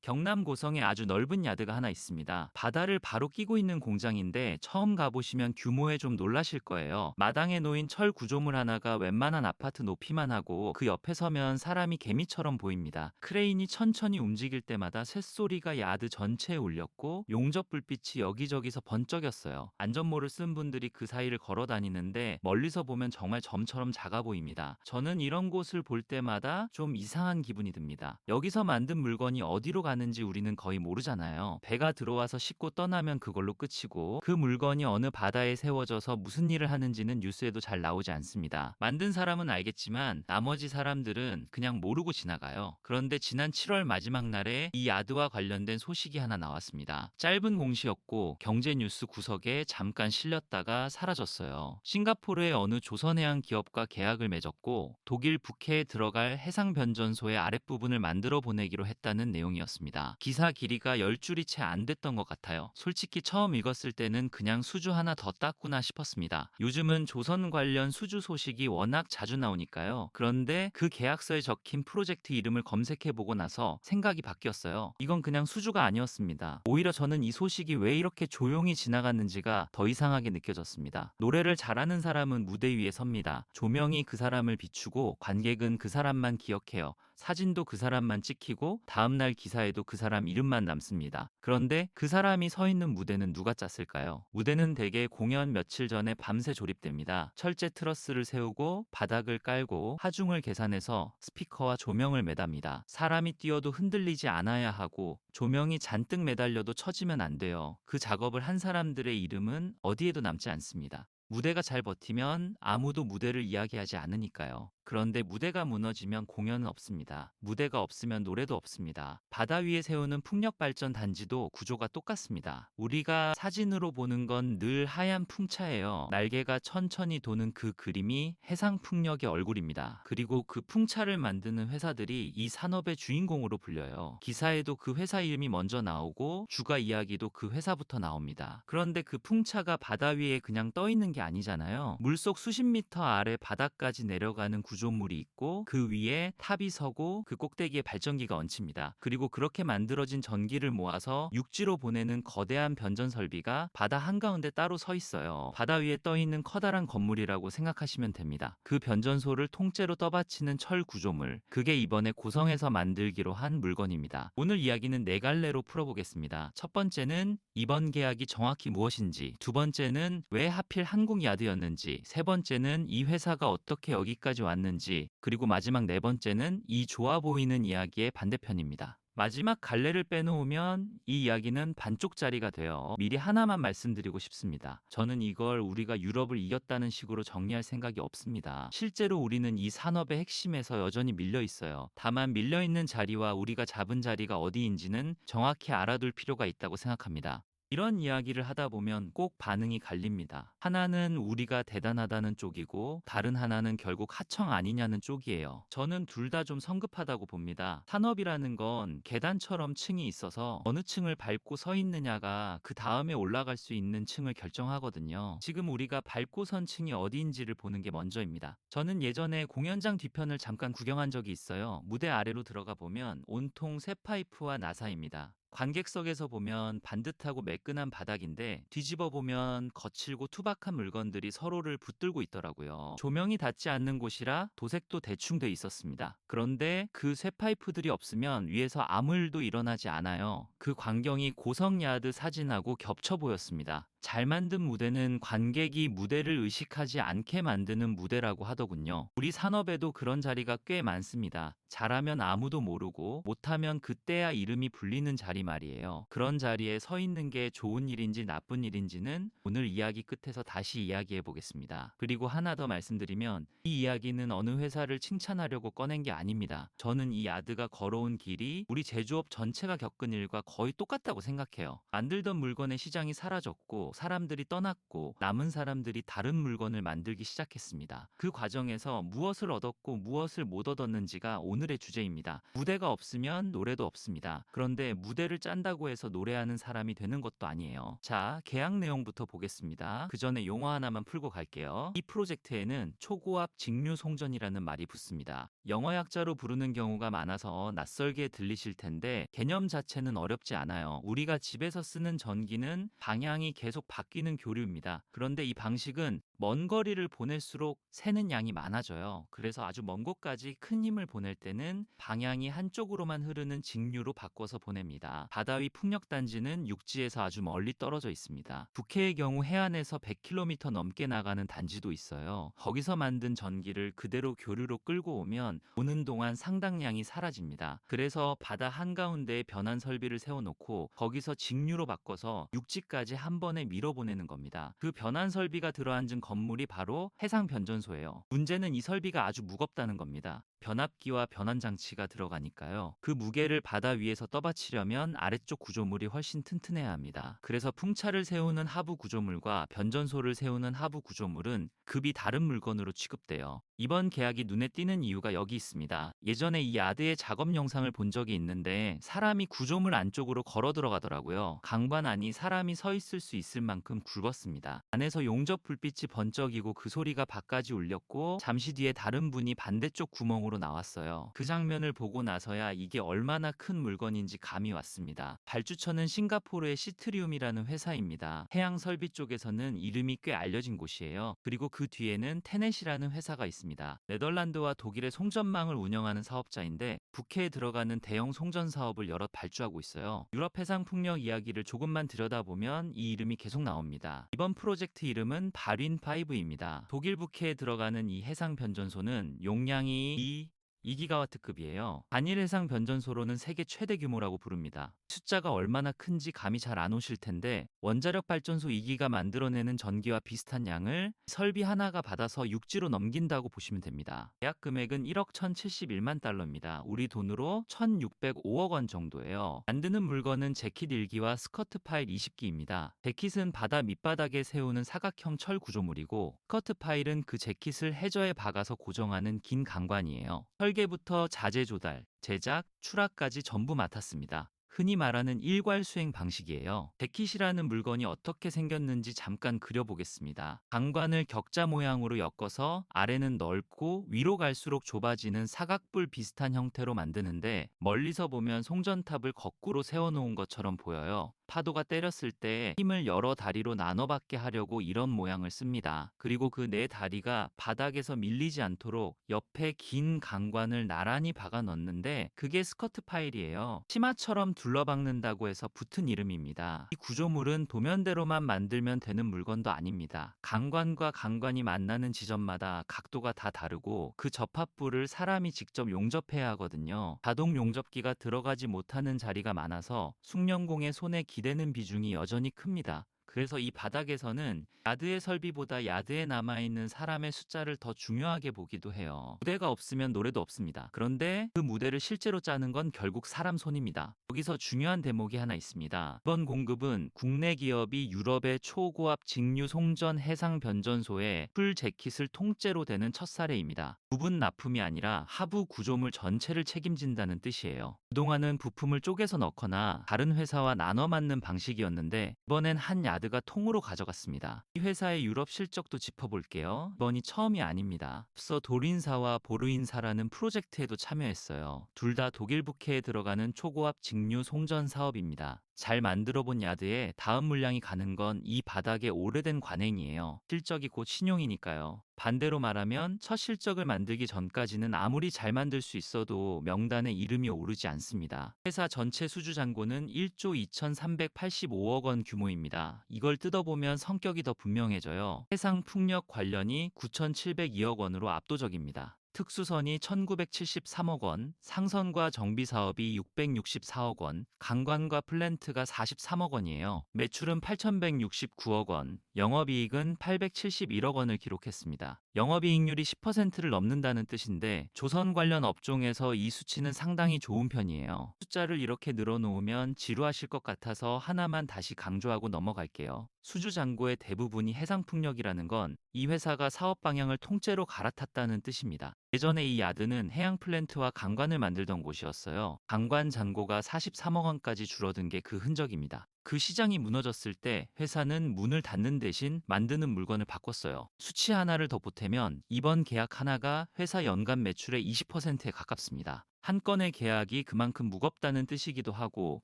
경남 고성에 아주 넓은 야드가 하나 있습니다. 바다를 바로 끼고 있는 공장인데 처음 가보시면 규모에 좀 놀라실 거예요. 마당에 놓인 철 구조물 하나가 웬만한 아파트 높이만 하고 그 옆에 서면 사람이 개미처럼 보입니다. 크레인이 천천히 움직일 때마다 쇳소리가 야드 전체에 울렸고 용접 불빛이 여기저기서 번쩍였어요. 안전모를 쓴 분들이 그 사이를 걸어 다니는데 멀리서 보면 정말 점처럼 작아 보입니다. 저는 이런 곳을 볼 때마다 좀 이상한 기분이 듭니다. 여기서 만든 물건이 어디로 가는지 우리는 거의 모르잖아요. 배가 들어와서 싣고 떠나면 그걸로 끝이고 그 물건이 어느 바다에 세워져서 무슨 일을 하는지는 뉴스에도 잘 나오지 않습니다. 만든 사람은 알겠지만 나머지 사람들은 그냥 모르고 지나가요. 그런데 지난 7월 마지막 날에 이 야드와 관련된 소식이 하나 나왔습니다. 짧은 공시였고 경제뉴스 구석에 잠깐 실렸다가 사라졌어요. 싱가포르의 어느 조선해양 기업과 계약을 맺었고 독일 북해에 들어갈 해상변전소의 아랫부분을 만들어 보내기로 했다는 내용이었습니다. 기사 길이가 10줄이 채 안 됐던 것 같아요. 솔직히 처음 읽었을 때는 그냥 수주 하나 더 땄구나 싶었습니다. 요즘은 조선 관련 수주 소식이 워낙 자주 나오니까요. 그런데 그 계약서에 적힌 프로젝트 이름을 검색해보고 나서 생각이 바뀌었어요. 이건 그냥 수주가 아니었습니다. 오히려 저는 이 소식이 왜 이렇게 조용히 지나갔는지가 더 이상하게 느껴졌습니다. 노래를 잘하는 사람은 무대 위에 섭니다. 조명이 그 사람을 비추고 관객은 그 사람만 기억해요. 사진도 그 사람만 찍히고 다음날 기사에도 그 사람 이름만 남습니다. 그런데 그 사람이 서 있는 무대는 누가 짰을까요? 무대는 대개 공연 며칠 전에 밤새 조립됩니다. 철제 트러스를 세우고 바닥을 깔고 하중을 계산해서 스피커와 조명을 매답니다. 사람이 뛰어도 흔들리지 않아야 하고 조명이 잔뜩 매달려도 처지면 안 돼요. 그 작업을 한 사람들의 이름은 어디에도 남지 않습니다. 무대가 잘 버티면 아무도 무대를 이야기하지 않으니까요. 그런데 무대가 무너지면 공연은 없습니다. 무대가 없으면 노래도 없습니다. 바다 위에 세우는 풍력발전 단지도 구조가 똑같습니다. 우리가 사진으로 보는 건 늘 하얀 풍차예요. 날개가 천천히 도는 그 그림이 해상풍력의 얼굴입니다. 그리고 그 풍차를 만드는 회사들이 이 산업의 주인공으로 불려요. 기사에도 그 회사 이름이 먼저 나오고 주가 이야기도 그 회사부터 나옵니다. 그런데 그 풍차가 바다 위에 그냥 떠 있는 게 아니잖아요. 물속 수십 미터 아래 바닥까지 내려가는 구조물이 있고 그 위에 탑이 서고 그 꼭대기에 발전기가 얹힙니다. 그리고 그렇게 만들어진 전기를 모아서 육지로 보내는 거대한 변전 설비가 바다 한가운데 따로 서 있어요. 바다 위에 떠 있는 커다란 건물이라고 생각하시면 됩니다. 그 변전소를 통째로 떠받치는 철 구조물, 그게 이번에 고성에서 만들기로 한 물건입니다. 오늘 이야기는 네 갈래로 풀어보겠습니다. 첫 번째는 이번 계약이 정확히 무엇인지, 두 번째는 왜 하필 한국야드였는지, 세 번째는 이 회사가 어떻게 여기까지 왔는지, 그리고 마지막 네 번째는 이 좋아 보이는 이야기의 반대편입니다. 마지막 갈래를 빼놓으면 이 이야기는 반쪽짜리가 돼요. 미리 하나만 말씀드리고 싶습니다. 저는 이걸 우리가 유럽을 이겼다는 식으로 정리할 생각이 없습니다. 실제로 우리는 이 산업의 핵심에서 여전히 밀려 있어요. 다만 밀려 있는 자리와 우리가 잡은 자리가 어디인지는 정확히 알아둘 필요가 있다고 생각합니다. 이런 이야기를 하다 보면 꼭 반응이 갈립니다. 하나는 우리가 대단하다는 쪽이고 다른 하나는 결국 하청 아니냐는 쪽이에요. 저는 둘 다 좀 성급하다고 봅니다. 산업이라는 건 계단처럼 층이 있어서 어느 층을 밟고 서 있느냐가 그 다음에 올라갈 수 있는 층을 결정하거든요. 지금 우리가 밟고 선 층이 어디인지를 보는 게 먼저입니다. 저는 예전에 공연장 뒤편을 잠깐 구경한 적이 있어요. 무대 아래로 들어가 보면 온통 새 파이프와 나사입니다. 관객석에서 보면 반듯하고 매끈한 바닥인데 뒤집어 보면 거칠고 투박한 물건들이 서로를 붙들고 있더라고요. 조명이 닿지 않는 곳이라 도색도 대충 돼 있었습니다. 그런데 그 쇠파이프들이 없으면 위에서 아무 일도 일어나지 않아요. 그 광경이 고성야드 사진하고 겹쳐 보였습니다. 잘 만든 무대는 관객이 무대를 의식하지 않게 만드는 무대라고 하더군요. 우리 산업에도 그런 자리가 꽤 많습니다. 잘하면 아무도 모르고 못하면 그때야 이름이 불리는 자리 말이에요. 그런 자리에 서 있는 게 좋은 일인지 나쁜 일인지는 오늘 이야기 끝에서 다시 이야기해 보겠습니다. 그리고 하나 더 말씀드리면 이 이야기는 어느 회사를 칭찬하려고 꺼낸 게 아닙니다. 저는 이 야드가 걸어온 길이 우리 제조업 전체가 겪은 일과 거의 똑같다고 생각해요. 만들던 물건의 시장이 사라졌고 사람들이 떠났고 남은 사람들이 다른 물건을 만들기 시작했습니다. 그 과정에서 무엇을 얻었고 무엇을 못 얻었는지가 오늘의 주제입니다. 무대가 없으면 노래도 없습니다. 그런데 무대를 짠다고 해서 노래하는 사람이 되는 것도 아니에요. 자, 계약 내용부터 보겠습니다. 그 전에 용어 하나만 풀고 갈게요. 이 프로젝트에는 초고압 직류 송전이라는 말이 붙습니다. 영어 약자로 부르는 경우가 많아서 낯설게 들리실 텐데 개념 자체는 어렵지 않아요. 우리가 집에서 쓰는 전기는 방향이 계속 바뀌는 교류입니다. 그런데 이 방식은 먼 거리를 보낼수록 새는 양이 많아져요. 그래서 아주 먼 곳까지 큰 힘을 보낼 때는 방향이 한쪽으로만 흐르는 직류로 바꿔서 보냅니다. 바다 위 풍력 단지는 육지에서 아주 멀리 떨어져 있습니다. 북해의 경우 해안에서 100km 넘게 나가는 단지도 있어요. 거기서 만든 전기를 그대로 교류로 끌고 오면 오는 동안 상당량이 사라집니다. 그래서 바다 한가운데에 변환 설비를 세워놓고 거기서 직류로 바꿔서 육지까지 한 번에 밀어보내는 겁니다. 그 변환 설비가 들어앉은 건물이 바로 해상 변전소예요. 문제는 이 설비가 아주 무겁다는 겁니다. 변압기와 변환 장치가 들어가니까요. 그 무게를 바다 위에서 떠받치려면 아래쪽 구조물이 훨씬 튼튼해야 합니다. 그래서 풍차를 세우는 하부 구조물과 변전소를 세우는 하부 구조물은 급이 다른 물건으로 취급돼요. 이번 계약이 눈에 띄는 이유가 여기 있습니다. 예전에 이 야드의 작업 영상을 본 적이 있는데 사람이 구조물 안쪽으로 걸어 들어가더라고요. 강반 안이 사람이 서 있을 수 있을 만큼 굵었습니다. 안에서 용접 불빛이 번쩍이고 그 소리가 밖까지 울렸고 잠시 뒤에 다른 분이 반대쪽 구멍으로 나왔어요. 그 장면을 보고 나서야 이게 얼마나 큰 물건인지 감이 왔습니다. 발주처는 싱가포르의 시트리움이라는 회사입니다. 해양 설비 쪽에서는 이름이 꽤 알려진 곳이에요. 그리고 그 뒤에는 테넷이라는 회사가 있습니다. 네덜란드와 독일의 송전망을 운영하는 사업자인데 북해에 들어가는 대형 송전 사업을 여럿 발주하고 있어요. 유럽 해상 풍력 이야기를 조금만 들여다보면 이 이름이 계속 나옵니다. 이번 프로젝트 이름은 바린5입니다. 독일 북해에 들어가는 이 해상 변전소는 용량이 2기가와트급이에요. 단일 해상 변전소로는 세계 최대 규모라고 부릅니다. 숫자가 얼마나 큰지 감이 잘 안 오실 텐데 원자력 발전소 2기가 만들어내는 전기와 비슷한 양을 설비 하나가 받아서 육지로 넘긴다고 보시면 됩니다. 계약 금액은 1억 1,071만 달러입니다. 우리 돈으로 1,605억 원 정도예요. 만드는 물건은 재킷 1기와 스커트 파일 20기입니다. 재킷은 바다 밑바닥에 세우는 사각형 철 구조물이고 스커트 파일은 그 재킷을 해저에 박아서 고정하는 긴 강관이에요. 설계부터 자재 조달, 제작, 출하까지 전부 맡았습니다. 흔히 말하는 일괄 수행 방식이에요. 재킷이라는 물건이 어떻게 생겼는지 잠깐 그려보겠습니다. 강관을 격자 모양으로 엮어서 아래는 넓고 위로 갈수록 좁아지는 사각뿔 비슷한 형태로 만드는데 멀리서 보면 송전탑을 거꾸로 세워놓은 것처럼 보여요. 파도가 때렸을 때 힘을 여러 다리로 나눠받게 하려고 이런 모양을 씁니다. 그리고 그 네 다리가 바닥에서 밀리지 않도록 옆에 긴 강관을 나란히 박아 넣는데 그게 스커트 파일이에요. 치마처럼 둘러박는다고 해서 붙은 이름입니다. 이 구조물은 도면대로만 만들면 되는 물건도 아닙니다. 강관과 강관이 만나는 지점마다 각도가 다 다르고 그 접합부를 사람이 직접 용접해야 하거든요. 자동 용접기가 들어가지 못하는 자리가 많아서 숙련공의 손에 기대는 비중이 여전히 큽니다. 그래서 이 바닥에서는 야드의 설비보다 야드에 남아있는 사람의 숫자를 더 중요하게 보기도 해요. 무대가 없으면 노래도 없습니다. 그런데 그 무대를 실제로 짜는 건 결국 사람 손입니다. 여기서 중요한 대목이 하나 있습니다. 이번 공급은 국내 기업이 유럽의 초고압 직류 송전 해상 변전소에 풀 재킷을 통째로 대는 첫 사례입니다. 부분 납품이 아니라 하부 구조물 전체를 책임진다는 뜻이에요. 그동안은 부품을 쪼개서 넣거나 다른 회사와 나눠 맞는 방식이었는데 이번엔 한 야드가 통으로 가져갔습니다. 이 회사의 유럽 실적도 짚어볼게요. 이번이 처음이 아닙니다. 앞서 도린사와 보르인사라는 프로젝트에도 참여했어요. 둘 다 독일 북해에 들어가는 초고압 직류 송전 사업입니다. 잘 만들어 본 야드에 다음 물량이 가는 건 이 바닥의 오래된 관행이에요. 실적이 곧 신용이니까요. 반대로 말하면 첫 실적을 만들기 전까지는 아무리 잘 만들 수 있어도 명단에 이름이 오르지 않습니다. 회사 전체 수주 잔고는 1조 2,385억 원 규모입니다. 이걸 뜯어보면 성격이 더 분명해져요. 해상 풍력 관련이 9,702억 원으로 압도적입니다. 특수선이 1973억 원, 상선과 정비 사업이 664억 원, 강관과 플랜트가 43억 원이에요. 매출은 8,169억 원, 영업이익은 871억 원을 기록했습니다. 영업이익률이 10%를 넘는다는 뜻인데 조선 관련 업종에서 이 수치는 상당히 좋은 편이에요. 숫자를 이렇게 늘어놓으면 지루하실 것 같아서 하나만 다시 강조하고 넘어갈게요. 수주 잔고의 대부분이 해상풍력이라는 건 이 회사가 사업 방향을 통째로 갈아탔다는 뜻입니다. 예전에 이 야드는 해양 플랜트와 강관을 만들던 곳이었어요. 강관 잔고가 43억 원까지 줄어든 게 그 흔적입니다. 그 시장이 무너졌을 때 회사는 문을 닫는 대신 만드는 물건을 바꿨어요. 수치 하나를 더 보태면 이번 계약 하나가 회사 연간 매출의 20%에 가깝습니다. 한 건의 계약이 그만큼 무겁다는 뜻이기도 하고,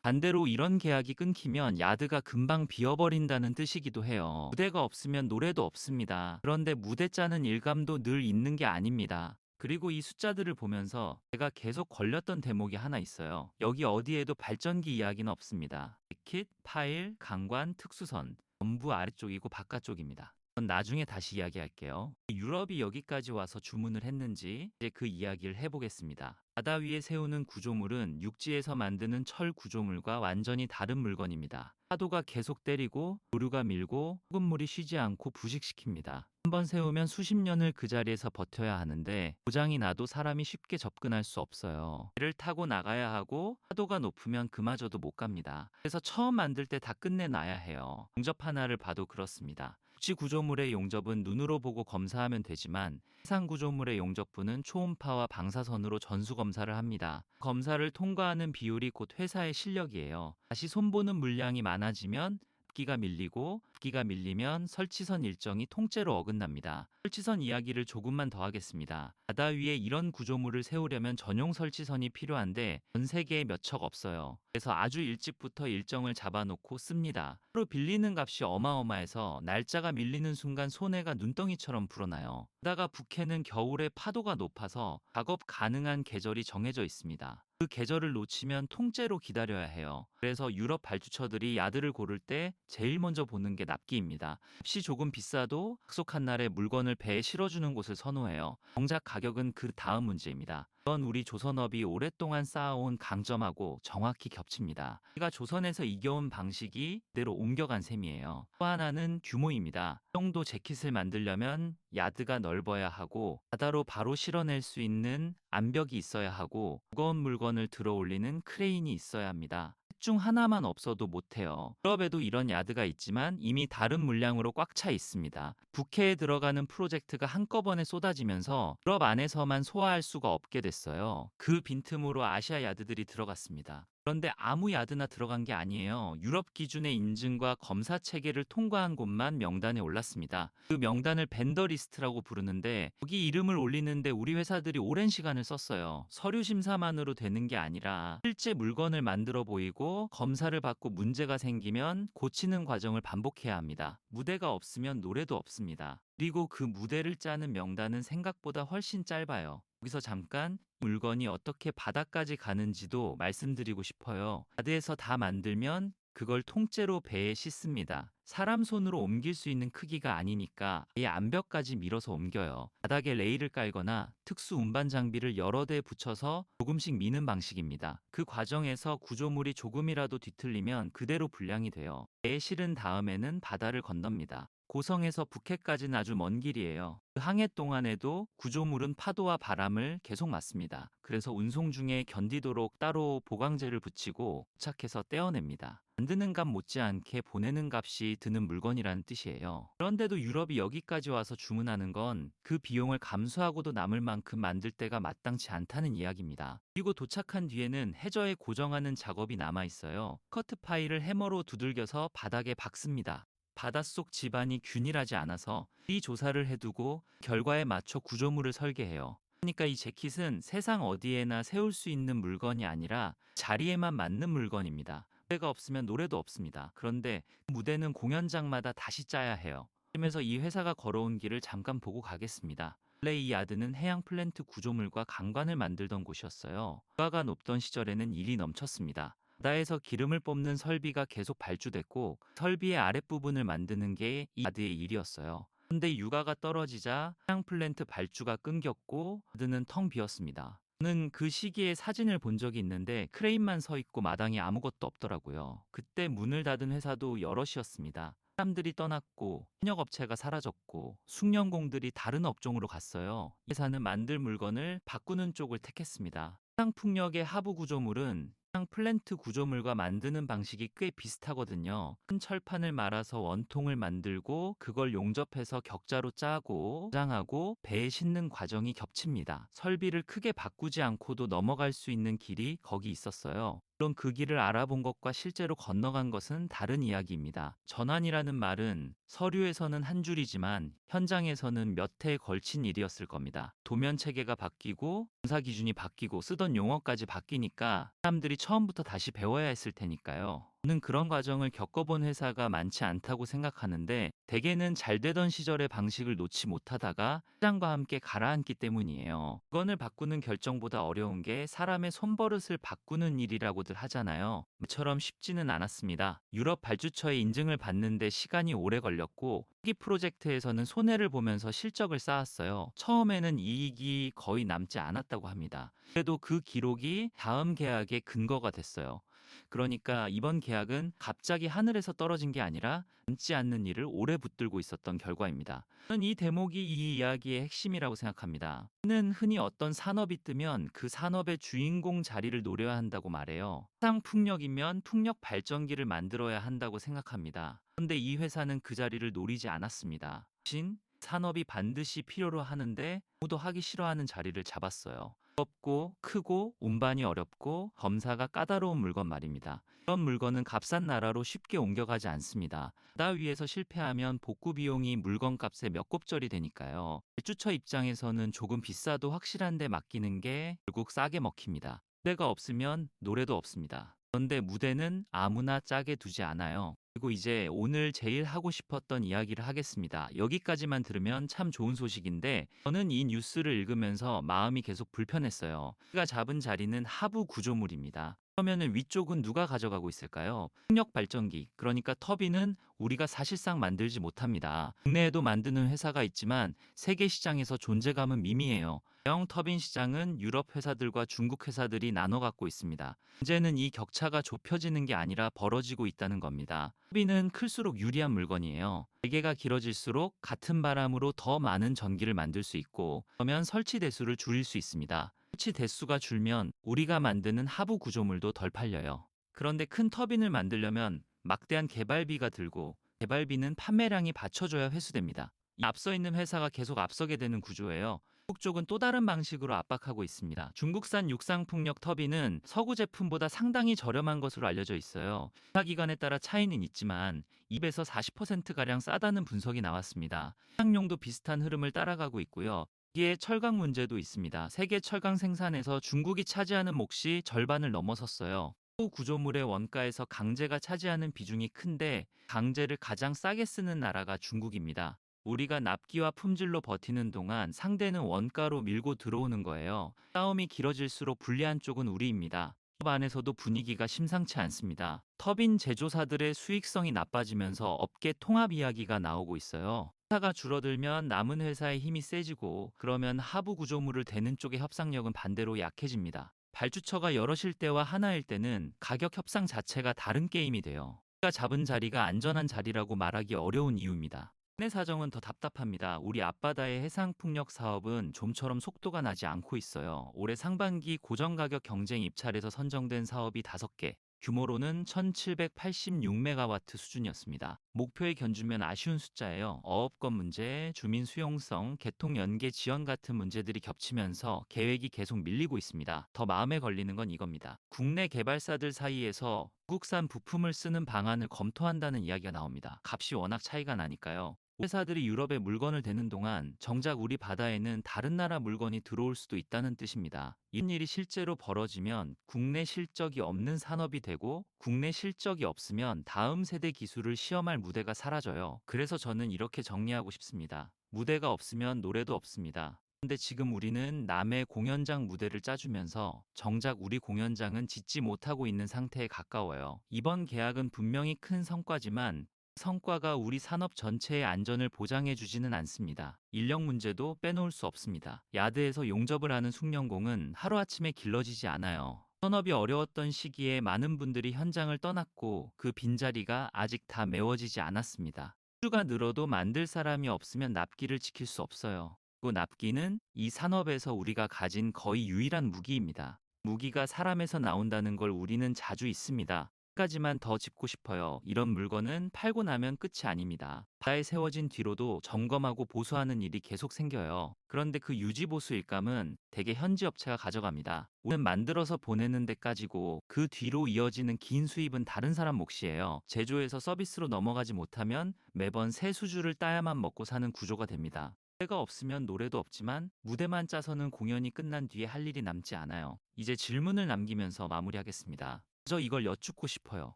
반대로 이런 계약이 끊기면 야드가 금방 비어버린다는 뜻이기도 해요. 무대가 없으면 노래도 없습니다. 그런데 무대 짜는 일감도 늘 있는 게 아닙니다. 그리고 이 숫자들을 보면서 제가 계속 걸렸던 대목이 하나 있어요. 여기 어디에도 발전기 이야기는 없습니다. 킷, 파일, 강관, 특수선 전부 아래쪽이고 바깥쪽입니다. 그건 나중에 다시 이야기할게요. 유럽이 여기까지 와서 주문을 했는지 이제 그 이야기를 해보겠습니다. 바다 위에 세우는 구조물은 육지에서 만드는 철 구조물과 완전히 다른 물건입니다. 파도가 계속 때리고 조류가 밀고 소금물이 쉬지 않고 부식시킵니다. 한번 세우면 수십 년을 그 자리에서 버텨야 하는데 고장이 나도 사람이 쉽게 접근할 수 없어요. 배를 타고 나가야 하고 파도가 높으면 그마저도 못 갑니다. 그래서 처음 만들 때 다 끝내놔야 해요. 용접 하나를 봐도 그렇습니다. 육지 구조물의 용접은 눈으로 보고 검사하면 되지만 해상 구조물의 용접부는 초음파와 방사선으로 전수 검사를 합니다. 검사를 통과하는 비율이 곧 회사의 실력이에요. 다시 손보는 물량이 많아지면 기가 밀리고 기가 밀리면 설치선 일정이 통째로 어긋납니다. 설치선 이야기를 조금만 더 하겠습니다. 바다 위에 이런 구조물을 세우려면 전용 설치선이 필요한데 전 세계에 몇 척 없어요. 그래서 아주 일찍부터 일정을 잡아놓고 씁니다. 하루 빌리는 값이 어마어마해서 날짜가 밀리는 순간 손해가 눈덩이처럼 불어나요. 게다가 북해는 겨울에 파도가 높아서 작업 가능한 계절이 정해져 있습니다. 그 계절을 놓치면 통째로 기다려야 해요. 그래서 유럽 발주처들이 야드를 고를 때 제일 먼저 보는 게 납기입니다. 값이 조금 비싸도 약속한 날에 물건을 배에 실어주는 곳을 선호해요. 정작 가격은 그 다음 문제입니다. 이건 우리 조선업이 오랫동안 쌓아온 강점하고 정확히 겹칩니다. 우리가 조선에서 이겨온 방식이 그대로 옮겨간 셈이에요. 또 하나는 규모입니다. 이 정도 재킷을 만들려면 야드가 넓어야 하고 바다로 바로 실어낼 수 있는 암벽이 있어야 하고 무거운 물건을 들어 올리는 크레인이 있어야 합니다. 셋 중 하나만 없어도 못해요. 유럽에도 이런 야드가 있지만 이미 다른 물량으로 꽉 차 있습니다. 북해에 들어가는 프로젝트가 한꺼번에 쏟아지면서 유럽 안에서만 소화할 수가 없게 됐어요. 그 빈틈으로 아시아 야드들이 들어갔습니다. 그런데 아무 야드나 들어간 게 아니에요. 유럽 기준의 인증과 검사 체계를 통과한 곳만 명단에 올랐습니다. 그 명단을 벤더 리스트라고 부르는데 여기 이름을 올리는데 우리 회사들이 오랜 시간을 썼어요. 서류 심사만으로 되는 게 아니라 실제 물건을 만들어 보이고 검사를 받고 문제가 생기면 고치는 과정을 반복해야 합니다. 무대가 없으면 노래도 없습니다. 그리고 그 무대를 짜는 명단은 생각보다 훨씬 짧아요. 여기서 잠깐 물건이 어떻게 바다까지 가는지도 말씀드리고 싶어요. 바다에서 다 만들면 그걸 통째로 배에 싣습니다. 사람 손으로 옮길 수 있는 크기가 아니니까 아예 암벽까지 밀어서 옮겨요. 바닥에 레일을 깔거나 특수 운반 장비를 여러 대 붙여서 조금씩 미는 방식입니다. 그 과정에서 구조물이 조금이라도 뒤틀리면 그대로 불량이 돼요. 배에 실은 다음에는 바다를 건넙니다. 고성에서 북해까지는 아주 먼 길이에요. 그 항해 동안에도 구조물은 파도와 바람을 계속 맞습니다. 그래서 운송 중에 견디도록 따로 보강제를 붙이고 도착해서 떼어냅니다. 만드는 값 못지않게 보내는 값이 드는 물건이라는 뜻이에요. 그런데도 유럽이 여기까지 와서 주문하는 건 그 비용을 감수하고도 남을 만큼 만들 때가 마땅치 않다는 이야기입니다. 그리고 도착한 뒤에는 해저에 고정하는 작업이 남아있어요. 커트 파일을 해머로 두들겨서 바닥에 박습니다. 바닷속 집안이 균일하지 않아서 이 조사를 해두고 결과에 맞춰 구조물을 설계해요. 그러니까 이 재킷은 세상 어디에나 세울 수 있는 물건이 아니라 자리에만 맞는 물건입니다. 무대가 없으면 노래도 없습니다. 그런데 무대는 공연장마다 다시 짜야 해요. 그러면서 이 회사가 걸어온 길을 잠깐 보고 가겠습니다. 원래 이 야드는 해양 플랜트 구조물과 강관을 만들던 곳이었어요. 물가가 높던 시절에는 일이 넘쳤습니다. 바다에서 기름을 뽑는 설비가 계속 발주됐고 설비의 아랫부분을 만드는 게 이 야드의 일이었어요. 그런데 유가가 떨어지자 해양 플랜트 발주가 끊겼고 야드는 텅 비었습니다. 저는 그 시기에 사진을 본 적이 있는데 크레인만 서 있고 마당에 아무것도 없더라고요. 그때 문을 닫은 회사도 여럿이었습니다. 사람들이 떠났고 현역업체가 사라졌고 숙련공들이 다른 업종으로 갔어요. 이 회사는 만들 물건을 바꾸는 쪽을 택했습니다. 해상풍력의 하부 구조물은 플랜트 구조물과 만드는 방식이 꽤 비슷하거든요. 큰 철판을 말아서 원통을 만들고 그걸 용접해서 격자로 짜고 포장하고 배에 싣는 과정이 겹칩니다. 설비를 크게 바꾸지 않고도 넘어갈 수 있는 길이 거기 있었어요. 물론 그 길을 알아본 것과 실제로 건너간 것은 다른 이야기입니다. 전환이라는 말은 서류에서는 한 줄이지만 현장에서는 몇 해에 걸친 일이었을 겁니다. 도면 체계가 바뀌고 공사 기준이 바뀌고 쓰던 용어까지 바뀌니까 사람들이 처음부터 다시 배워야 했을 테니까요. 저는 그런 과정을 겪어본 회사가 많지 않다고 생각하는데 대개는 잘 되던 시절의 방식을 놓지 못하다가 시장과 함께 가라앉기 때문이에요. 물건을 바꾸는 결정보다 어려운 게 사람의 손버릇을 바꾸는 일이라고들 하잖아요. 처럼 쉽지는 않았습니다. 유럽 발주처의 인증을 받는데 시간이 오래 걸렸고 초기 프로젝트에서는 손해를 보면서 실적을 쌓았어요. 처음에는 이익이 거의 남지 않았다고 합니다. 그래도 그 기록이 다음 계약의 근거가 됐어요. 그러니까 이번 계약은 갑자기 하늘에서 떨어진 게 아니라 남지 않는 일을 오래 붙들고 있었던 결과입니다. 저는 이 대목이 이 이야기의 핵심이라고 생각합니다. 는 흔히 어떤 산업이 뜨면 그 산업의 주인공 자리를 노려야 한다고 말해요. 해상 풍력이면 풍력 발전기를 만들어야 한다고 생각합니다. 그런데 이 회사는 그 자리를 노리지 않았습니다. 대신 산업이 반드시 필요로 하는데 아무도 하기 싫어하는 자리를 잡았어요. 무겁고 크고 운반이 어렵고 검사가 까다로운 물건 말입니다. 이런 물건은 값싼 나라로 쉽게 옮겨가지 않습니다. 바다 위에서 실패하면 복구 비용이 물건 값의 몇 곱절이 되니까요. 발주처 입장에서는 조금 비싸도 확실한데 맡기는 게 결국 싸게 먹힙니다. 무대가 없으면 노래도 없습니다. 그런데 무대는 아무나 짜게 두지 않아요. 그리고 이제 오늘 제일 하고 싶었던 이야기를 하겠습니다. 여기까지만 들으면 참 좋은 소식인데 저는 이 뉴스를 읽으면서 마음이 계속 불편했어요. 우리가 잡은 자리는 하부 구조물입니다. 그러면은 위쪽은 누가 가져가고 있을까요? 풍력 발전기, 그러니까 터빈은 우리가 사실상 만들지 못합니다. 국내에도 만드는 회사가 있지만 세계 시장에서 존재감은 미미해요. 대형 터빈 시장은 유럽 회사들과 중국 회사들이 나눠 갖고 있습니다. 문제는 이 격차가 좁혀지는 게 아니라 벌어지고 있다는 겁니다. 터빈은 클수록 유리한 물건이에요. 대개가 길어질수록 같은 바람으로 더 많은 전기를 만들 수 있고 그러면 설치 대수를 줄일 수 있습니다. 설치 대수가 줄면 우리가 만드는 하부 구조물도 덜 팔려요. 그런데 큰 터빈을 만들려면 막대한 개발비가 들고 개발비는 판매량이 받쳐줘야 회수됩니다. 이 앞서 있는 회사가 계속 앞서게 되는 구조예요. 중국 쪽은 또 다른 방식으로 압박하고 있습니다. 중국산 육상풍력 터빈은 서구 제품보다 상당히 저렴한 것으로 알려져 있어요. 기간에 따라 차이는 있지만 2에서 40%가량 싸다는 분석이 나왔습니다. 해상용도 비슷한 흐름을 따라가고 있고요. 여기에 철강 문제도 있습니다. 세계 철강 생산에서 중국이 차지하는 몫이 절반을 넘어섰어요. 구조물의 원가에서 강제가 차지하는 비중이 큰데 강제를 가장 싸게 쓰는 나라가 중국입니다. 우리가 납기와 품질로 버티는 동안 상대는 원가로 밀고 들어오는 거예요. 싸움이 길어질수록 불리한 쪽은 우리입니다. 기업 안에서도 분위기가 심상치 않습니다. 터빈 제조사들의 수익성이 나빠지면서 업계 통합 이야기가 나오고 있어요. 회사가 줄어들면 남은 회사의 힘이 세지고 그러면 하부 구조물을 대는 쪽의 협상력은 반대로 약해집니다. 발주처가 여럿일 때와 하나일 때는 가격 협상 자체가 다른 게임이 돼요. 우리가 잡은 자리가 안전한 자리라고 말하기 어려운 이유입니다. 국내 사정은 더 답답합니다. 우리 앞바다의 해상풍력 사업은 좀처럼 속도가 나지 않고 있어요. 올해 상반기 고정가격 경쟁 입찰에서 선정된 사업이 5개, 규모로는 1786메가와트 수준이었습니다. 목표에 견주면 아쉬운 숫자예요. 어업권 문제, 주민 수용성, 개통 연계 지연 같은 문제들이 겹치면서 계획이 계속 밀리고 있습니다. 더 마음에 걸리는 건 이겁니다. 국내 개발사들 사이에서 국산 부품을 쓰는 방안을 검토한다는 이야기가 나옵니다. 값이 워낙 차이가 나니까요. 회사들이 유럽에 물건을 대는 동안 정작 우리 바다에는 다른 나라 물건이 들어올 수도 있다는 뜻입니다. 이런 일이 실제로 벌어지면 국내 실적이 없는 산업이 되고 국내 실적이 없으면 다음 세대 기술을 시험할 무대가 사라져요. 그래서 저는 이렇게 정리하고 싶습니다. 무대가 없으면 노래도 없습니다. 그런데 지금 우리는 남의 공연장 무대를 짜주면서 정작 우리 공연장은 짓지 못하고 있는 상태에 가까워요. 이번 계약은 분명히 큰 성과지만 성과가 우리 산업 전체의 안전을 보장해주지는 않습니다. 인력 문제도 빼놓을 수 없습니다. 야드에서 용접을 하는 숙련공은 하루아침에 길러지지 않아요. 산업이 어려웠던 시기에 많은 분들이 현장을 떠났고 그 빈자리가 아직 다 메워지지 않았습니다. 수주가 늘어도 만들 사람이 없으면 납기를 지킬 수 없어요. 그 납기는 이 산업에서 우리가 가진 거의 유일한 무기입니다. 무기가 사람에서 나온다는 걸 우리는 자주 있습니다. 한 가지만 더 짚고 싶어요. 이런 물건은 팔고 나면 끝이 아닙니다. 바다에 세워진 뒤로도 점검하고 보수하는 일이 계속 생겨요. 그런데 그 유지 보수 일감은 대개 현지 업체가 가져갑니다. 우리는 만들어서 보내는 데까지고 그 뒤로 이어지는 긴 수입은 다른 사람 몫이에요. 제조해서 서비스로 넘어가지 못하면 매번 새 수주를 따야만 먹고 사는 구조가 됩니다. 무대가 없으면 노래도 없지만 무대만 짜서는 공연이 끝난 뒤에 할 일이 남지 않아요. 이제 질문을 남기면서 마무리하겠습니다. 저 이걸 여쭙고 싶어요.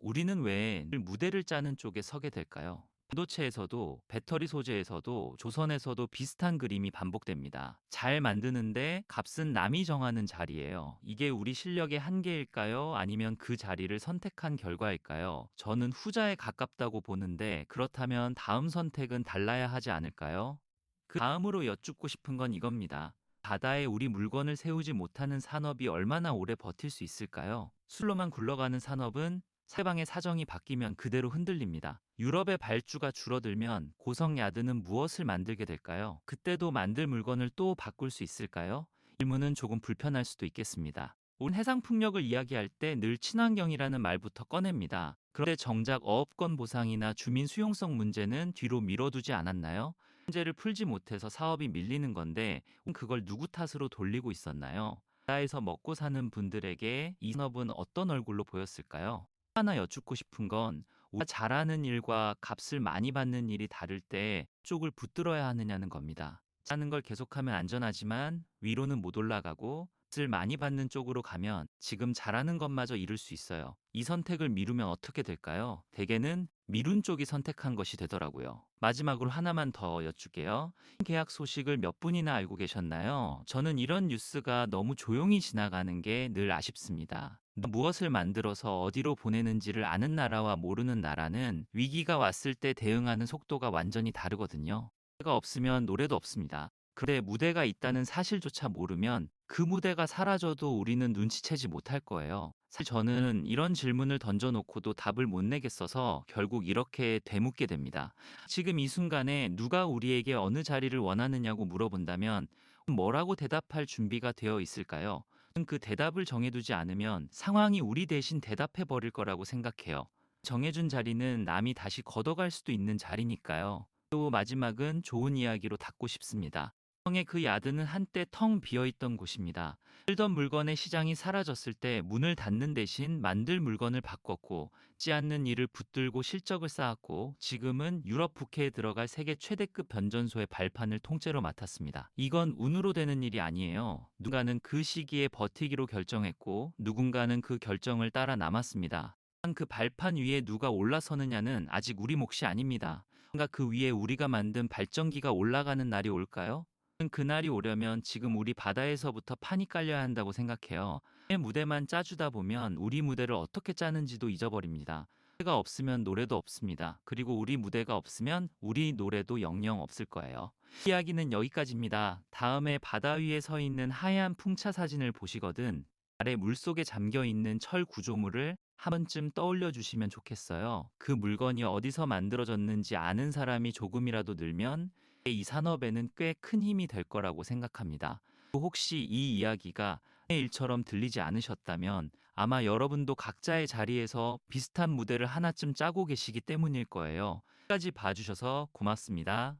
우리는 왜 늘 무대를 짜는 쪽에 서게 될까요? 반도체에서도 배터리 소재에서도 조선에서도 비슷한 그림이 반복됩니다. 잘 만드는데 값은 남이 정하는 자리예요. 이게 우리 실력의 한계일까요? 아니면 그 자리를 선택한 결과일까요? 저는 후자에 가깝다고 보는데 그렇다면 다음 선택은 달라야 하지 않을까요? 그 다음으로 여쭙고 싶은 건 이겁니다. 바다에 우리 물건을 세우지 못하는 산업이 얼마나 오래 버틸 수 있을까요? 술로만 굴러가는 산업은 상대방의 사정이 바뀌면 그대로 흔들립니다. 유럽의 발주가 줄어들면 고성 야드는 무엇을 만들게 될까요? 그때도 만들 물건을 또 바꿀 수 있을까요? 질문은 조금 불편할 수도 있겠습니다. 온 해상 풍력을 이야기할 때 늘 친환경이라는 말부터 꺼냅니다. 그런데 정작 어업권 보상이나 주민 수용성 문제는 뒤로 미뤄두지 않았나요? 문제를 풀지 못해서 사업이 밀리는 건데 그걸 누구 탓으로 돌리고 있었나요? 바다에서 먹고 사는 분들에게 이 산업은 어떤 얼굴로 보였을까요? 하나 여쭙고 싶은 건 우리가 잘하는 일과 값을 많이 받는 일이 다를 때 쪽을 붙들어야 하느냐는 겁니다. 하는 걸 계속하면 안전하지만 위로는 못 올라가고 값을 많이 받는 쪽으로 가면 지금 잘하는 것마저 잃을 수 있어요. 이 선택을 미루면 어떻게 될까요? 대개는 미룬 쪽이 선택한 것이 되더라고요. 마지막으로 하나만 더 여쭐게요. 계약 소식을 몇 분이나 알고 계셨나요? 저는 이런 뉴스가 너무 조용히 지나가는 게 늘 아쉽습니다. 무엇을 만들어서 어디로 보내는지를 아는 나라와 모르는 나라는 위기가 왔을 때 대응하는 속도가 완전히 다르거든요. 무대가 없으면 노래도 없습니다. 그런데 무대가 있다는 사실조차 모르면 그 무대가 사라져도 우리는 눈치채지 못할 거예요. 사실 저는 이런 질문을 던져놓고도 답을 못 내겠어서 결국 이렇게 되묻게 됩니다. 지금 이 순간에 누가 우리에게 어느 자리를 원하느냐고 물어본다면 뭐라고 대답할 준비가 되어 있을까요? 그 대답을 정해두지 않으면 상황이 우리 대신 대답해 버릴 거라고 생각해요. 정해준 자리는 남이 다시 걷어갈 수도 있는 자리니까요. 또 마지막은 좋은 이야기로 닫고 싶습니다. 성의 그 야드는 한때 텅 비어있던 곳입니다. 팔던 물건의 시장이 사라졌을 때 문을 닫는 대신 만들 물건을 바꿨고 찌 않는 일을 붙들고 실적을 쌓았고 지금은 유럽 북해에 들어갈 세계 최대급 변전소의 발판을 통째로 맡았습니다. 이건 운으로 되는 일이 아니에요. 누군가는 그 시기에 버티기로 결정했고 누군가는 그 결정을 따라 남았습니다. 그 발판 위에 누가 올라서느냐는 아직 우리 몫이 아닙니다. 뭔가 그 위에 우리가 만든 발전기가 올라가는 날이 올까요? 그날이 오려면 지금 우리 바다에서부터 판이 깔려야 한다고 생각해요. 무대만 짜주다 보면 우리 무대를 어떻게 짜는지도 잊어버립니다. 무대가 없으면 노래도 없습니다. 그리고 우리 무대가 없으면 우리 노래도 영영 없을 거예요. 이야기는 여기까지입니다. 다음에 바다 위에 서 있는 하얀 풍차 사진을 보시거든 아래 물속에 잠겨 있는 철 구조물을 한 번쯤 떠올려 주시면 좋겠어요. 그 물건이 어디서 만들어졌는지 아는 사람이 조금이라도 늘면 이 산업에는 꽤 큰 힘이 될 거라고 생각합니다. 혹시 이 이야기가 내 일처럼 들리지 않으셨다면 아마 여러분도 각자의 자리에서 비슷한 무대를 하나쯤 짜고 계시기 때문일 거예요. 끝까지 봐주셔서 고맙습니다.